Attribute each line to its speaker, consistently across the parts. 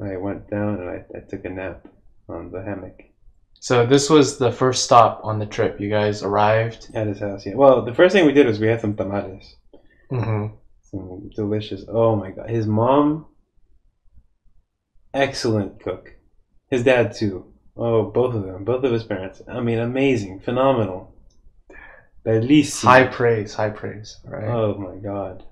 Speaker 1: I went down and I took a nap on the hammock
Speaker 2: So this was the first stop on the trip. You guys arrived.
Speaker 1: at his house. Yeah. Well, the first thing we did was we had some tamales,
Speaker 2: Mm-hmm.
Speaker 1: some delicious. Oh my god, his mom, excellent cook. His dad too. Oh, both of them, both of his parents. I mean, amazing, phenomenal,
Speaker 2: High
Speaker 1: bellissimo.
Speaker 2: praise, high praise. Right.
Speaker 1: Oh my god.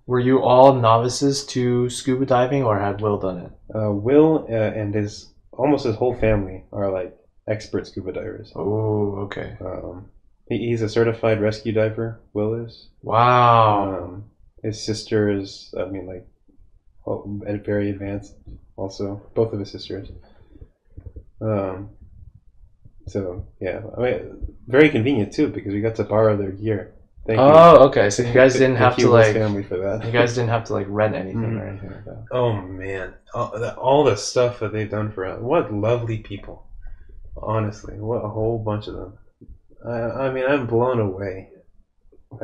Speaker 2: Were you all novices to scuba diving, or had Will done it?
Speaker 1: Will and his almost his whole family are like expert scuba divers.
Speaker 2: Oh, okay.
Speaker 1: He's a certified rescue diver. Will is.
Speaker 2: Wow.
Speaker 1: His sister is, I mean, like, very advanced. Also, both of his sisters. Um, so yeah, I mean, very convenient too because we got to borrow their gear. Thank you,
Speaker 2: Oh, okay. So you guys didn't have
Speaker 1: thank
Speaker 2: to
Speaker 1: you, Will's
Speaker 2: like.
Speaker 1: family for that.
Speaker 2: You guys didn't have to like rent anything or anything like that.
Speaker 1: Oh man, all the stuff that they've done for us. What lovely people. Honestly, what a whole bunch of them. I mean, I'm blown away.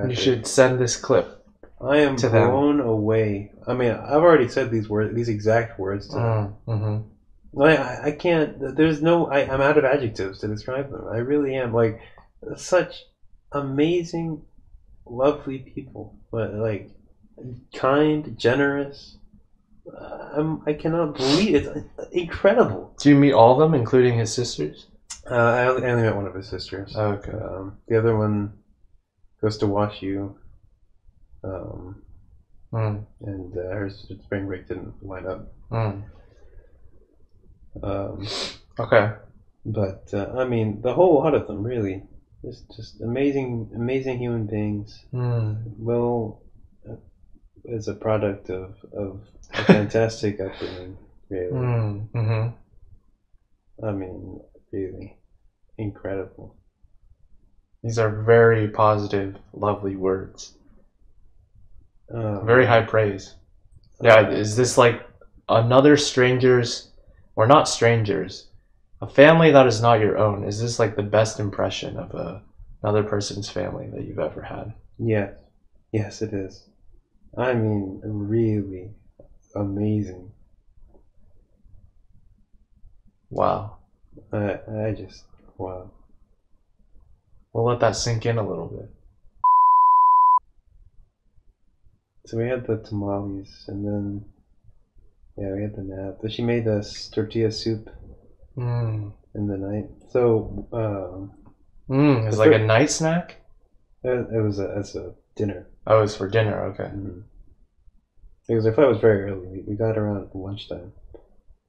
Speaker 2: You should send this clip
Speaker 1: I am
Speaker 2: to them.
Speaker 1: blown away. I mean, I've already said these words, these exact words to them.
Speaker 2: Mm-hmm.
Speaker 1: I can't. There's no. I'm out of adjectives to describe them. I really am. Like, such amazing, lovely people. But like, kind, generous. I cannot believe it's incredible.
Speaker 2: Do you meet all of them, including his sisters?
Speaker 1: I only met one of his sisters.
Speaker 2: Okay.
Speaker 1: The other one goes to wash you. And her spring break didn't line up.
Speaker 2: Okay.
Speaker 1: But I mean, the whole lot of them really, just amazing, amazing human beings. Will is a product of a fantastic upbringing. Really, I mean, really incredible.
Speaker 2: These are very positive, lovely words. Very high praise. Yeah, is this like another stranger's, or not strangers, a family that is not your own? Is this like the best impression of another person's family that you've ever had?
Speaker 1: Yes, yes, it is. I mean, really amazing.
Speaker 2: Wow.
Speaker 1: I just wow.
Speaker 2: We'll let that sink in a little bit.
Speaker 1: So we had the tamales, and then yeah, we had the nap. But she made us tortilla soup in the night. So
Speaker 2: It's like a night snack.
Speaker 1: it was as a dinner.
Speaker 2: Oh, it's for dinner. Okay.
Speaker 1: Because I thought it was very early. We got around lunchtime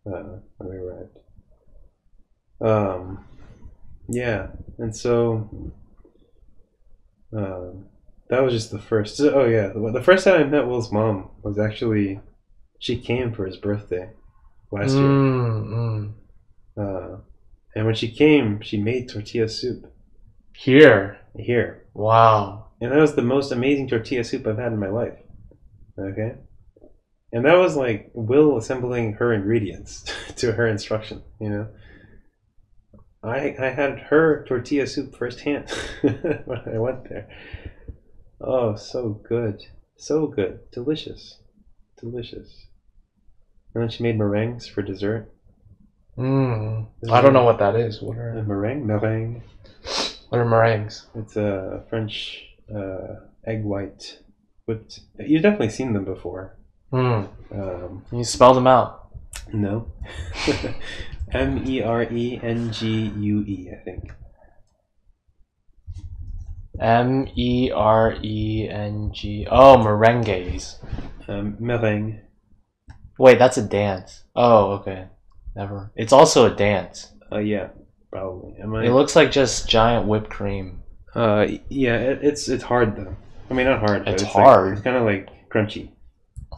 Speaker 1: when we arrived. Yeah, and so that was just the first. Oh yeah, the first time I met Will's mom was actually she came for his birthday last year. And when she came, she made tortilla soup.
Speaker 2: Here.
Speaker 1: Wow. And that was the most amazing tortilla soup I've had in my life. Okay. And that was like Will assembling her ingredients to her instruction, you know. I had her tortilla soup firsthand when I went there. Oh, so good. So good. Delicious. Delicious. And then she made meringues for dessert.
Speaker 2: I don't know what that is. What are
Speaker 1: meringue? Meringue.
Speaker 2: What are meringues?
Speaker 1: It's a French egg white whipped. You've definitely seen them before.
Speaker 2: Can you spell them out?
Speaker 1: No. MERENGUE, I think.
Speaker 2: MERENG. Oh, merengues.
Speaker 1: Meringue.
Speaker 2: Wait, that's a dance. Oh, okay. Never. It's also a dance.
Speaker 1: Yeah, probably.
Speaker 2: It looks like just giant whipped cream.
Speaker 1: Yeah, it's hard though. I mean, not hard.
Speaker 2: It's hard.
Speaker 1: Like, it's kind of like crunchy.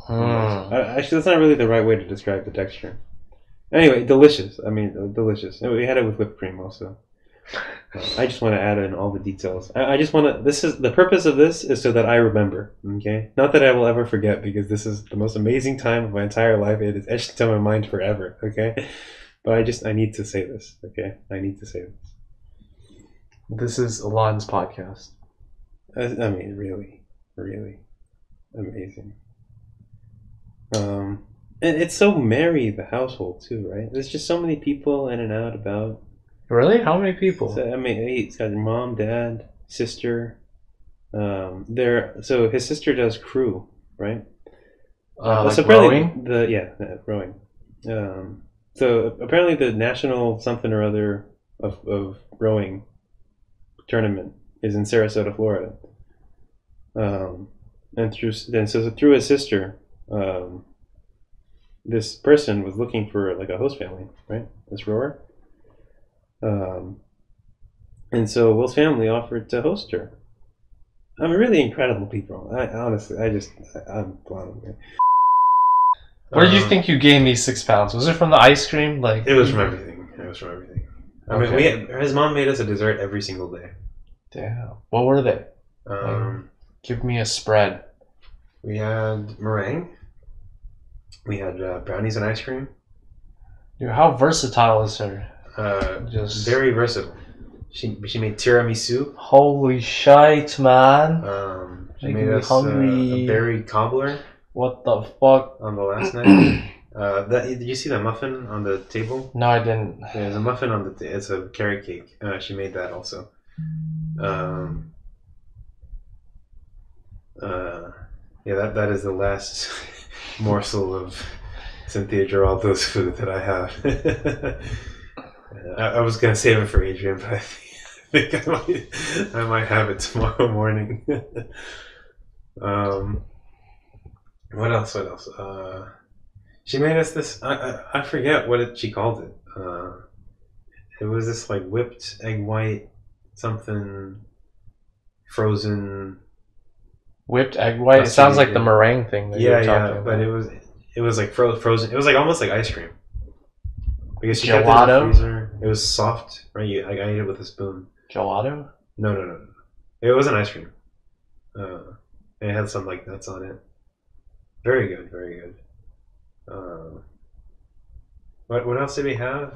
Speaker 1: Actually, that's not really the right way to describe the texture. Anyway, delicious. I mean, delicious. We had it with whipped cream also. I just want to add in all the details. I just want to. This is the purpose of this is so that I remember. Okay, not that I will ever forget because this is the most amazing time of my entire life. It is etched into my mind forever. Okay, but I need to say this. Okay, I need to say this.
Speaker 2: This is Alon's podcast.
Speaker 1: I mean, really, really amazing. And it's so merry, the household too, right? There's just so many people in and out about.
Speaker 2: Really? How many people?
Speaker 1: So, I mean, he's got mom, dad, sister. So his sister does crew, right?
Speaker 2: Like
Speaker 1: so
Speaker 2: rowing?
Speaker 1: Rowing. So apparently the national something or other of rowing tournament is in Sarasota, Florida. And through his sister, this person was looking for like a host family, right? This rower. And so Will's family offered to host her. I mean, really incredible people. I'm blown away.
Speaker 2: Where do you think you gained these 6 pounds? Was it from the ice cream? Like
Speaker 1: It was from everything. I mean, his mom made us a dessert every single day.
Speaker 2: Damn. What were they? Give me a spread.
Speaker 1: We had meringue. We had brownies and ice cream.
Speaker 2: Dude, how versatile is her?
Speaker 1: Just very versatile. She made tiramisu.
Speaker 2: Holy shite, man!
Speaker 1: She
Speaker 2: Making
Speaker 1: made
Speaker 2: me
Speaker 1: us
Speaker 2: hungry.
Speaker 1: a berry cobbler
Speaker 2: What the fuck?
Speaker 1: on the last night. Did you see the muffin on the table?
Speaker 2: No, I didn't.
Speaker 1: Yeah, there's a muffin on the. It's a carrot cake. She made that also. Yeah, that is the last morsel of Cynthia Giraldo's food that I have. I was gonna save it for Adrian, but I think I might have it tomorrow morning. What else? She made us this. I forget what she called it. It was this like whipped egg white something frozen.
Speaker 2: Whipped egg white. It sounds like the meringue thing that you were talking about.
Speaker 1: But it was like frozen. It was like almost like ice cream. Because she
Speaker 2: Gelato?
Speaker 1: kept it in the freezer. It was soft, right? I ate it with a spoon.
Speaker 2: Gelato?
Speaker 1: No. It wasn't ice cream. It had some like nuts on it. Very good. What else did we have?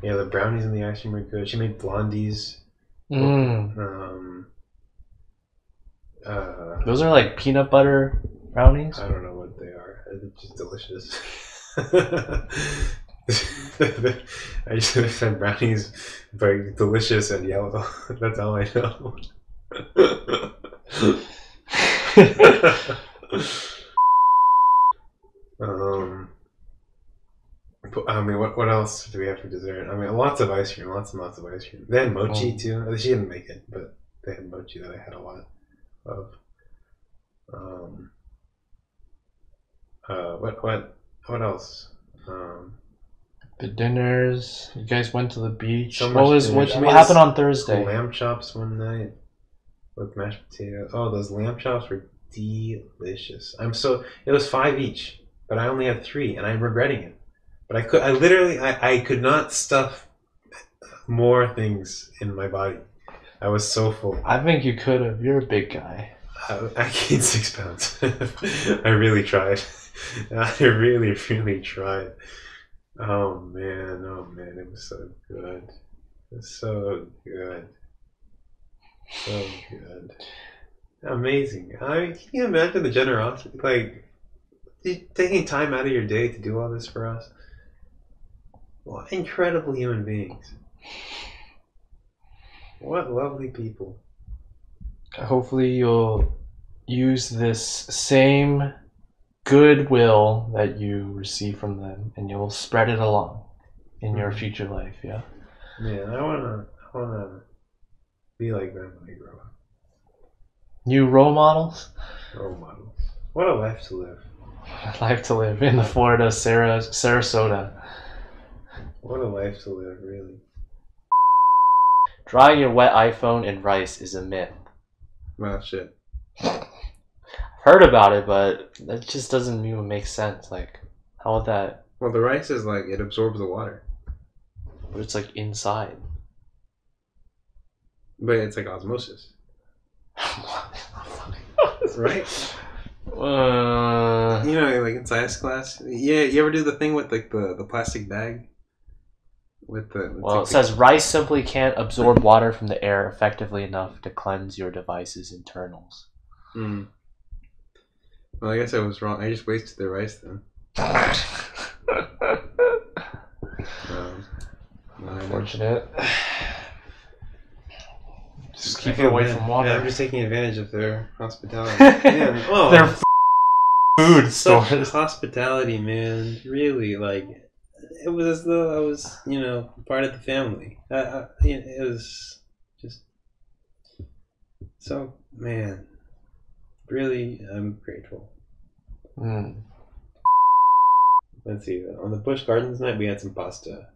Speaker 1: Yeah, the brownies and the ice cream were good. She made blondies.
Speaker 2: Those are like peanut butter brownies?
Speaker 1: I don't know what they are. It's just delicious. I just said brownies, very delicious and yellow. That's all I know. I mean, what else do we have for dessert? I mean, lots of ice cream, lots and lots of ice cream. They had mochi too. She didn't make it, but they had mochi that I had a lot of. What else?
Speaker 2: The dinners. You guys went to the beach.
Speaker 1: So
Speaker 2: What happened on Thursday?
Speaker 1: Lamb chops one night with mashed potatoes. Oh, those lamb chops were delicious. It was 5 each, but I only had 3, and I'm regretting it. But I could not stuff more things in my body. I was so full.
Speaker 2: I think you could have. You're a big guy.
Speaker 1: I gained 6 pounds. I really tried. I really tried. Oh man, it was so good. It was so good. So good. Amazing. I mean, can you imagine the generosity? Like, taking time out of your day to do all this for us? What incredible human beings. What lovely people.
Speaker 2: Hopefully you'll use this same goodwill that you receive from them and you'll spread it along in your future life. Yeah
Speaker 1: I wanna be like them when I grow up.
Speaker 2: New role models.
Speaker 1: What a life to live.
Speaker 2: Life to live in the Florida Sarasota.
Speaker 1: What a life to live, really.
Speaker 2: Drying your wet iPhone in rice is a myth.
Speaker 1: Well, shit.
Speaker 2: Heard about it, but that just doesn't even make sense. Like, how would that?
Speaker 1: Well, the rice is like, it absorbs the water.
Speaker 2: But it's like inside.
Speaker 1: But it's like osmosis. Right? You know, like in science class. Yeah, you ever do the thing with like the plastic bag?
Speaker 2: It says rice simply can't absorb water from the air effectively enough to cleanse your device's internals.
Speaker 1: Well, I guess I was wrong. I just wasted the rice then.
Speaker 2: Unfortunate. Just keep it
Speaker 1: feel
Speaker 2: away
Speaker 1: bad.
Speaker 2: from water.
Speaker 1: Yeah, I'm just taking advantage of their hospitality. Man, oh,
Speaker 2: Their food
Speaker 1: such
Speaker 2: stores.
Speaker 1: hospitality, man. Really, like it was as though I was, part of the family. It was just so, man. Really, I'm grateful.
Speaker 2: Mm.
Speaker 1: Let's see. On the Busch Gardens night, we had some pasta.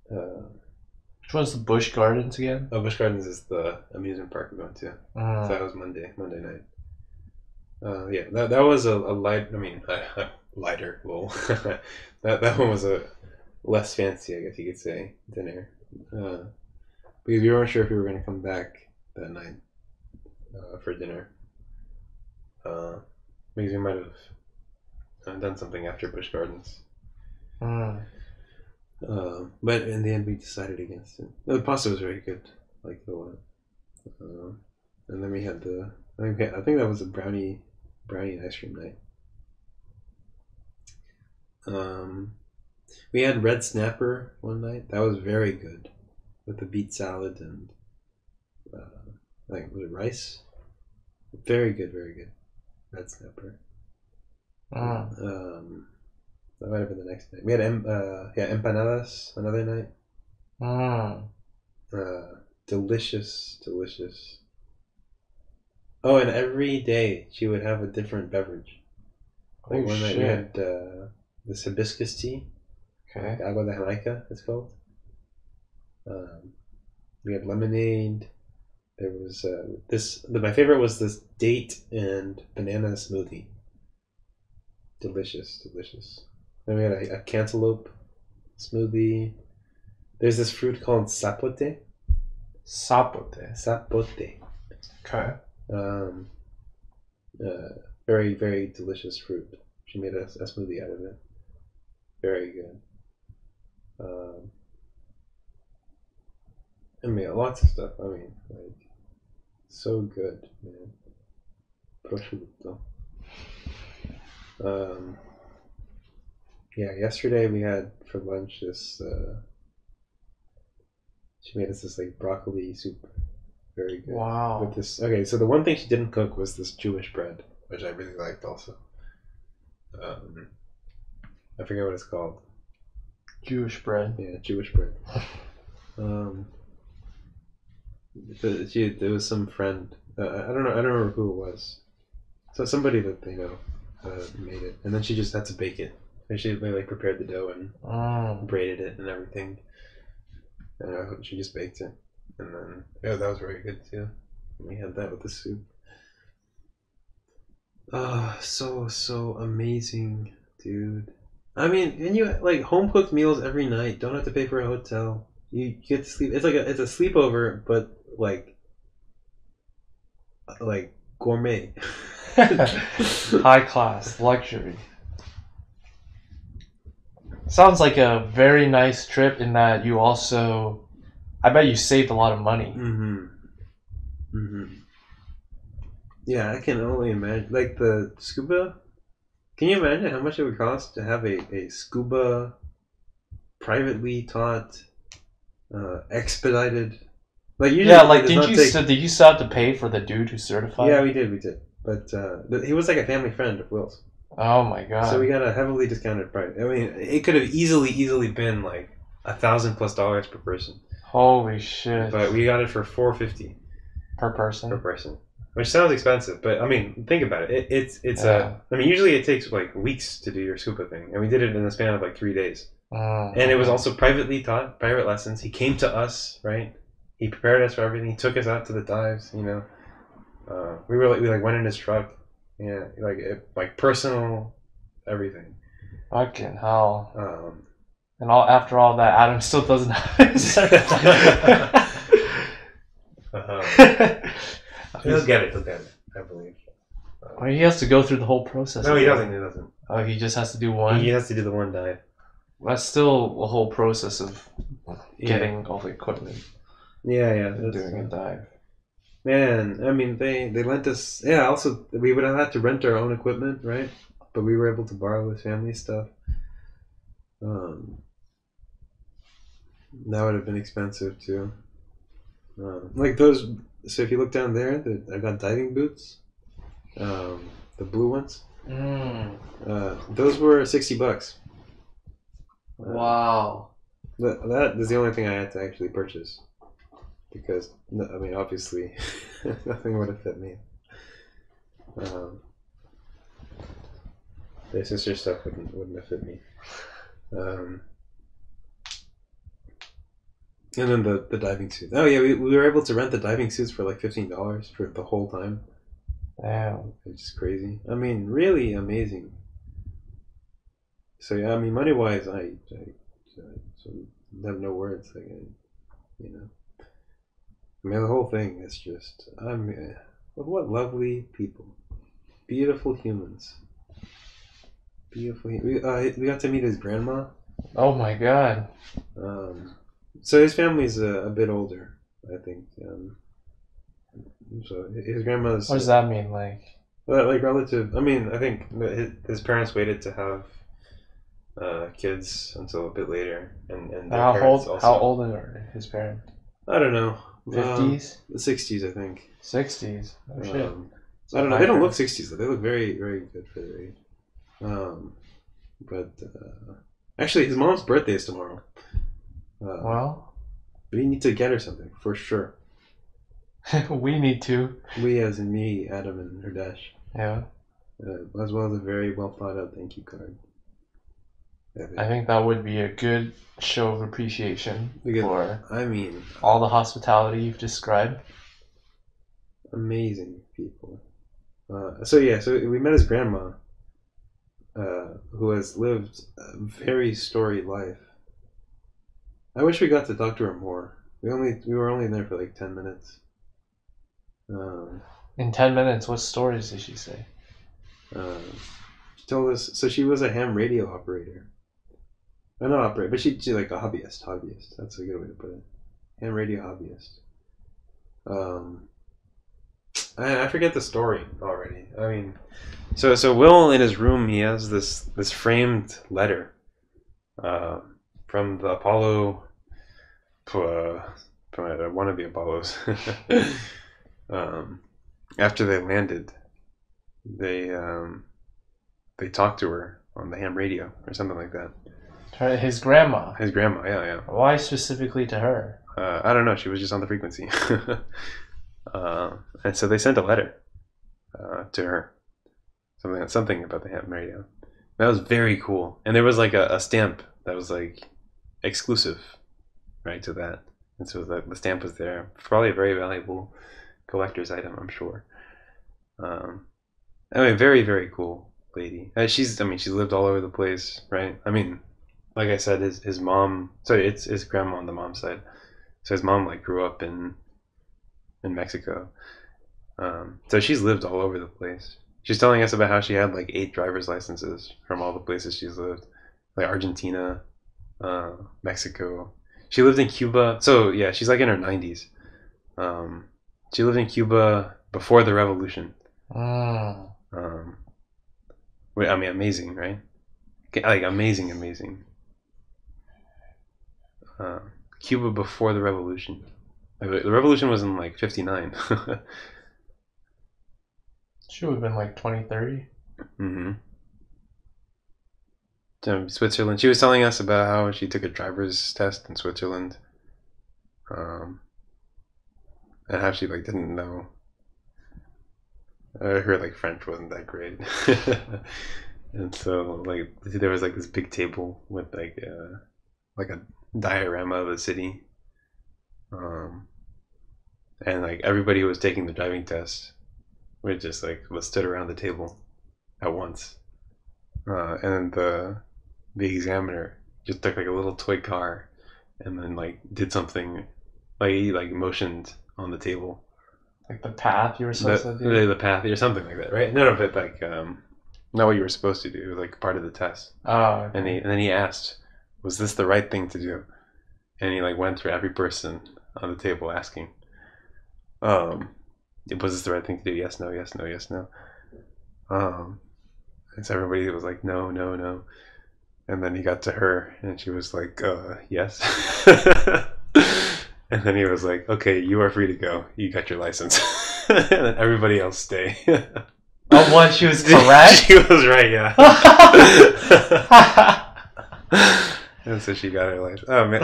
Speaker 2: Which one's the Busch Gardens again?
Speaker 1: Oh, Busch Gardens is the amusement park we went to. So that was Monday night. Yeah, that was a light. I mean, lighter. Well, that one was a less fancy, I guess you could say, dinner. Because we weren't sure if we were going to come back that night for dinner. Because we might have done something after Busch Gardens. But in the end, we decided against it. The pasta was very good, like the one. And then we had I think that was a brownie ice cream night. We had red snapper one night. That was very good, with the beet salad and was it rice? Very good, red snapper. That might have been the next night. We had empanadas another night. Delicious. Oh, and every day she would have a different beverage. Like one night we had this hibiscus tea.
Speaker 2: Okay.
Speaker 1: Agua de Jamaica, it's called. We had lemonade. There was my favorite was this date and banana smoothie. Delicious. Then we had a cantaloupe smoothie. There's this fruit called sapote. Sapote.
Speaker 2: Okay.
Speaker 1: Very, very delicious fruit. She made a smoothie out of it. Very good. I mean, lots of stuff. I mean, like, so good, man. Prosciutto. Yeah, yesterday we had for lunch this. She made us this like broccoli soup. Very good.
Speaker 2: Wow.
Speaker 1: With this, okay, so the one thing she didn't cook was this Jewish bread, which I really liked also. I forget what it's called.
Speaker 2: Jewish bread.
Speaker 1: Yeah, Jewish bread. There was some friend. I don't know. I don't remember who it was. So somebody that they know made it, and then she just had to bake it. And they like prepared the dough and braided it and everything. And she just baked it, and then that was very good too. And we had that with the soup. So amazing, dude. I mean, and you like home cooked meals every night. Don't have to pay for a hotel. You get to sleep. It's like it's a sleepover, but like gourmet.
Speaker 2: High class, luxury. Sounds like a very nice trip in that you also, I bet you saved a lot of money.
Speaker 1: Yeah, I can only imagine. Like the scuba, can you imagine how much it would cost to have a scuba privately taught, expedited? Like usually,
Speaker 2: did you still have to pay for the dude who certified?
Speaker 1: Yeah, we did. But he was like a family friend of Will's.
Speaker 2: Oh my god!
Speaker 1: So we got a heavily discounted price. I mean, it could have easily been like $1,000+ per person.
Speaker 2: Holy shit!
Speaker 1: But we got it for $450
Speaker 2: per person.
Speaker 1: Which sounds expensive, but I mean, think about it. I mean, usually it takes like weeks to do your scuba thing, and we did it in the span of like 3 days. And it was also privately taught, private lessons. He came to us, right? He prepared us for everything. He took us out to the dives. We went in his truck. Yeah, like personal, everything.
Speaker 2: Fucking hell. And after all that, Adam still doesn't have his
Speaker 1: He'll get it, I believe.
Speaker 2: Well, he has to go through the whole process.
Speaker 1: No, he doesn't.
Speaker 2: Oh, he just has to do one?
Speaker 1: He has to do the one dive.
Speaker 2: That's still a whole process of getting all the equipment.
Speaker 1: Yeah.
Speaker 2: And doing a dive.
Speaker 1: Man, I mean, they lent us. Yeah, also we would have had to rent our own equipment, right? But we were able to borrow his family stuff. Um, that would have been expensive too. Like those. So if you look down there, I got diving boots. The blue ones.
Speaker 2: Mm.
Speaker 1: Those were $60.
Speaker 2: Wow.
Speaker 1: That is the only thing I had to actually purchase because I mean, obviously, nothing would have fit me. Um, the sister stuff wouldn't have fit me. Um, and then the diving suits. Oh yeah, we were able to rent the diving suits for like $15 for the whole time.
Speaker 2: Damn.
Speaker 1: It's just crazy. I mean, really amazing. So yeah, I mean, money wise, I have no words. Like, you know, I mean, the whole thing is just. I mean, what lovely people, beautiful humans, beautiful. We got to meet his grandma.
Speaker 2: Oh my god.
Speaker 1: Um, so his family's a bit older, I think. So his grandma's
Speaker 2: What does that mean?
Speaker 1: like relative. I mean, I think his parents waited to have kids until a bit later, and their parents also.
Speaker 2: How old are his parents?
Speaker 1: I don't know.
Speaker 2: 50s?
Speaker 1: The 60s, I think.
Speaker 2: 60s. Oh shit.
Speaker 1: I don't know. They don't look 60s though. They look very, very good for their age. But actually, his mom's birthday is tomorrow.
Speaker 2: Well,
Speaker 1: we need to get her something for sure.
Speaker 2: we need to.
Speaker 1: We, as in me, Adam, and Herdesh.
Speaker 2: Yeah.
Speaker 1: As well as a very well thought out thank you card.
Speaker 2: I think that would be a good show of appreciation for
Speaker 1: I mean,
Speaker 2: all the hospitality you've described.
Speaker 1: Amazing people. So we met his grandma, who has lived a very storied life. I wish we got to talk to her more. We were only there for like 10 minutes.
Speaker 2: In 10 minutes, what stories did she say?
Speaker 1: She told us. So she was a ham radio operator. Not operator, but she like a hobbyist. Hobbyist. That's a good way to put it. Ham radio hobbyist. I forget the story already. I mean, so Will in his room, he has this framed letter from the Apollo, from one of the Apollos. After they landed, they talked to her on the ham radio or something like that.
Speaker 2: His grandma.
Speaker 1: His grandma, yeah.
Speaker 2: Why specifically to her?
Speaker 1: I don't know. She was just on the frequency. And so they sent a letter to her, something about the ham radio. That was very cool, and there was like a stamp that was like exclusive, right, to that, and so the stamp was there. Probably a very valuable collector's item, I'm sure. I mean, very very cool lady. She's lived all over the place, right? I mean, like I said, his mom. Sorry, it's his grandma on the mom's side. So his mom like grew up in Mexico. So she's lived all over the place. She's telling us about how she had like 8 driver's licenses from all the places she's lived, like Argentina, Mexico. She lived in Cuba. So yeah, she's like in her 90s. She lived in Cuba before the revolution. I mean, amazing, right? Like amazing. Cuba before the revolution. The revolution was in like 59.
Speaker 2: She would have been like 2030.
Speaker 1: Switzerland. She was telling us about how she took a driver's test in Switzerland, and how she like didn't know. Her like French wasn't that great, and so like there was like this big table with like a diorama of a city, and like everybody who was taking the driving test, we just like was stood around the table at once, and the examiner just took like a little toy car, and then like did something, like he like motioned on the table.
Speaker 2: Like the path you were supposed to do?
Speaker 1: The path or something like that, right? None of it like not what you were supposed to do. It was like part of the test.
Speaker 2: Oh, okay.
Speaker 1: And then he asked, was this the right thing to do? And he like went through every person on the table asking. Was this the right thing to do? Yes, no, yes, no, yes, no. And so everybody was like, no, no, no. And then he got to her, and she was like, yes. And then he was like, okay, you are free to go. You got your license. And then everybody else stay.
Speaker 2: Oh, what? She was correct?
Speaker 1: She was right, yeah. And so she got her license. Oh man,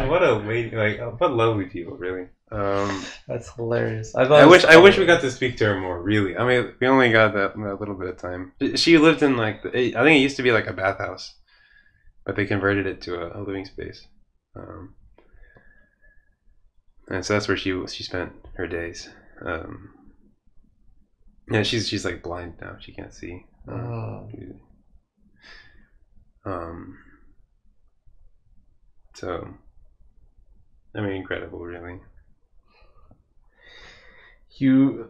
Speaker 1: what a lady, like, what lovely people, really.
Speaker 2: That's hilarious.
Speaker 1: I wish we got to speak to her more. Really, I mean, we only got that little bit of time. She lived in like I think it used to be like a bathhouse, but they converted it to a living space, and so that's where she spent her days. Yeah, she's like blind now; she can't see. So, I mean, incredible, really.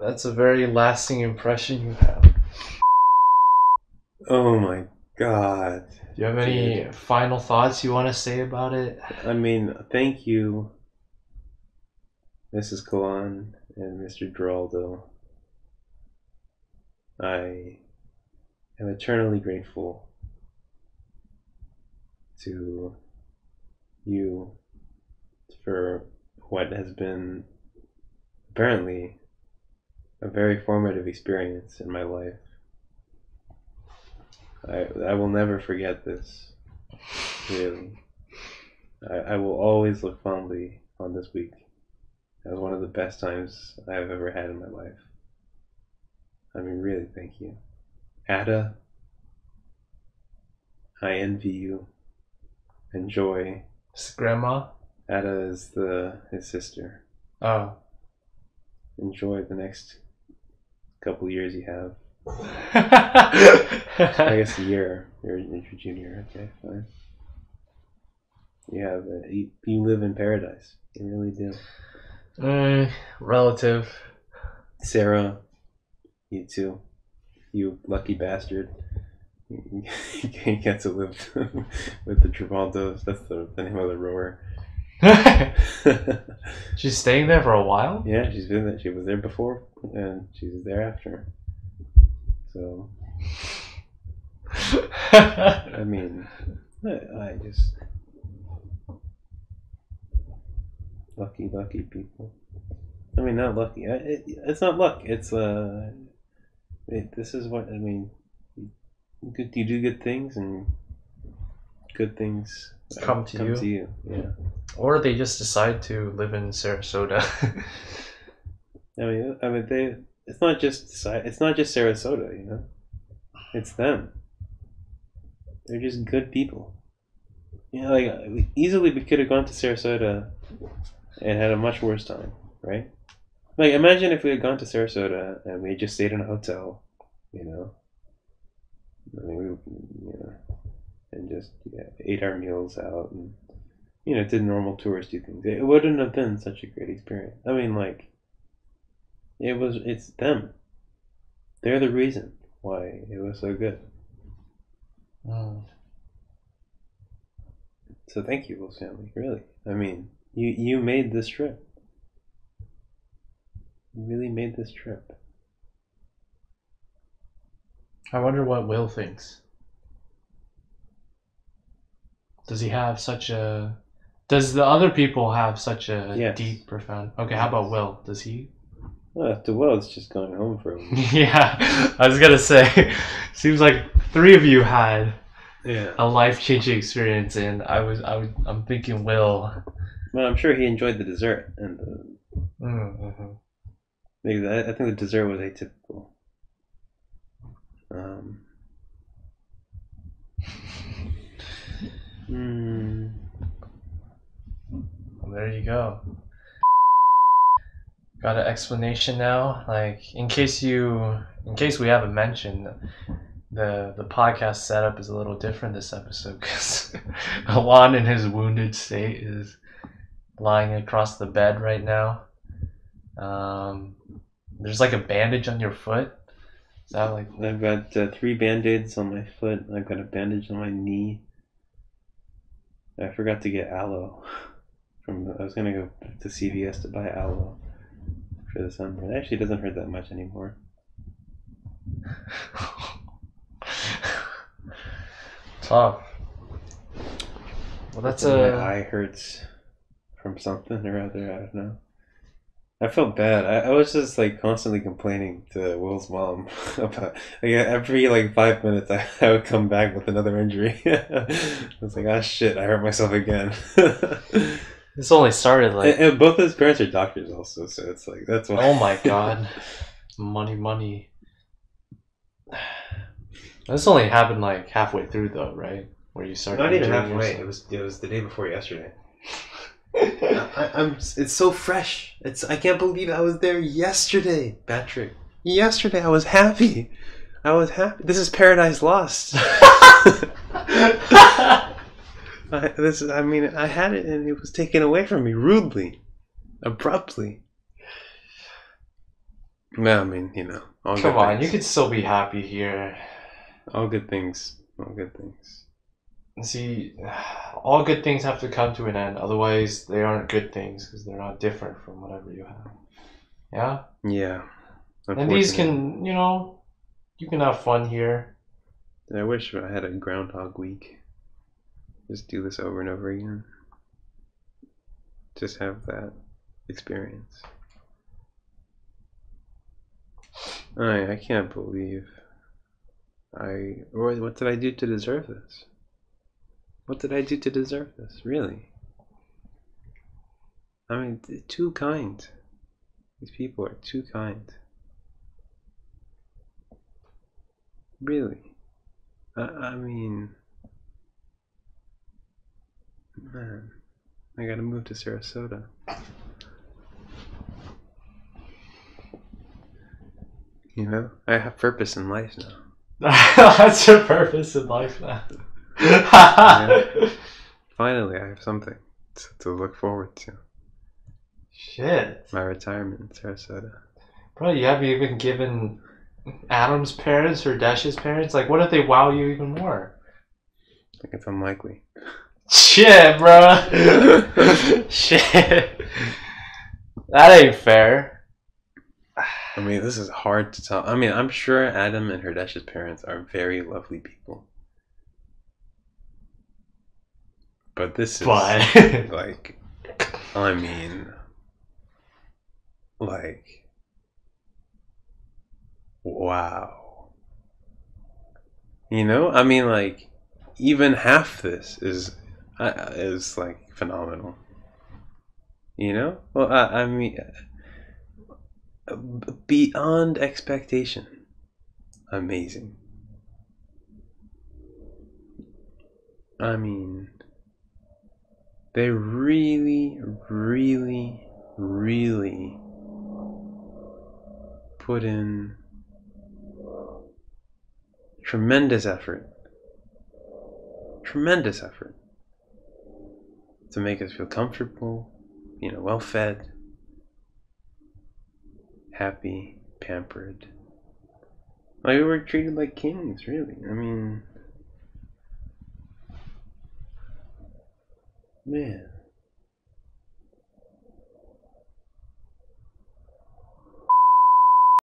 Speaker 2: That's a very lasting impression you have.
Speaker 1: Oh my god.
Speaker 2: Do you have any final thoughts you want to say about it?
Speaker 1: I mean, thank you, Mrs. Kalan and Mr. Giraldo. I am eternally grateful to you for what has been apparently a very formative experience in my life. I will never forget this, really. I will always look fondly on this week as one of the best times I have ever had in my life. I mean, really, thank you. Ada, I envy you. Enjoy.
Speaker 2: Grandma?
Speaker 1: Ada is his sister.
Speaker 2: Oh.
Speaker 1: Enjoy the next couple years you have. I guess a year. You're junior. Okay, fine. You have you live in paradise. You really do.
Speaker 2: Relative.
Speaker 1: Sarah, you too. You lucky bastard. You get to live with the Giraldos. That's the name of the rower.
Speaker 2: She's staying there for a while?
Speaker 1: Yeah, she's been there. She was there before, and she's there after. So, I mean, I just lucky people. I mean, not lucky. It's not luck. It's this is what I mean. You do good things, and good things
Speaker 2: come to you.
Speaker 1: Yeah.
Speaker 2: Or they just decide to live in Sarasota.
Speaker 1: I mean, it's not just Sarasota, you know. It's them. They're just good people. You know, like easily we could have gone to Sarasota and had a much worse time, right? Like imagine if we had gone to Sarasota and we had just stayed in a hotel, you know. I mean, and just ate our meals out and did normal touristy things. It wouldn't have been such a great experience. I mean, like, it's them. They're the reason why it was so good. So thank you, Will's family. Really, I mean, you made this trip. You really made this trip.
Speaker 2: I wonder what Will thinks. Does he have such a... Does the other people have such a deep, profound... Okay, how about Will? Does he?
Speaker 1: Well, to Will, it's just going home for him.
Speaker 2: Yeah, I was gonna say, seems like three of you had a life-changing experience, and I'm thinking Will.
Speaker 1: Well, I'm sure he enjoyed the dessert, and maybe I think the dessert was atypical.
Speaker 2: Well, there you go. Got an explanation now. Like, in case we haven't mentioned, the podcast setup is a little different this episode because Alon in his wounded state is lying across the bed right now. There's like a bandage on your foot. Is that like...
Speaker 1: I've got 3 band-aids on my foot. I've got a bandage on my knee. I forgot to get aloe. I was gonna go to CVS to buy aloe for the sunburn. Actually, it doesn't hurt that much anymore.
Speaker 2: Tough. Well, that's
Speaker 1: my eye hurts from something or other. I don't know. I felt bad. I was just like constantly complaining to Will's mom about like every like 5 minutes I would come back with another injury. I was like, ah shit, I hurt myself again.
Speaker 2: This only started like.
Speaker 1: And both his parents are doctors also, so it's like that's why.
Speaker 2: Oh my god, money. This only happened like halfway through though, right? Where you started.
Speaker 1: Not even halfway. It was the day before yesterday. It's so fresh. I can't believe I was there yesterday, Patrick. Yesterday I was happy. This is Paradise Lost. I had it and it was taken away from me rudely, abruptly. Well, I mean, you know,
Speaker 2: come on, you could still be happy here.
Speaker 1: All good things.
Speaker 2: See, all good things have to come to an end. Otherwise, they aren't good things because they're not different from whatever you have. Yeah?
Speaker 1: Yeah.
Speaker 2: And these can, you can have fun here.
Speaker 1: I wish I had a Groundhog Week. Just do this over and over again. Just have that experience. I can't believe what did I do to deserve this? What did I do to deserve this? Really? I mean, too kind. These people are too kind. Really? I mean, man, I gotta move to Sarasota. You know, I have purpose in life now.
Speaker 2: That's your purpose in life now.
Speaker 1: Yeah. Finally, I have something to look forward to.
Speaker 2: Shit.
Speaker 1: My retirement in Sarasota.
Speaker 2: Bro, you haven't even given Adam's parents or Dash's parents? Like, what if they wow you even more?
Speaker 1: I think it's unlikely.
Speaker 2: Shit, bro. Shit. That ain't fair.
Speaker 1: I mean, this is hard to tell. I mean, I'm sure Adam and Herdesh's parents are very lovely people. But this is like, I mean, like, wow. You know, I mean, like, even half this is like phenomenal. You know, well, I mean, beyond expectation, amazing. I mean, they really put in tremendous effort to make us feel comfortable, you know, well fed, happy, pampered. Like, we were treated like kings, really. I mean, man.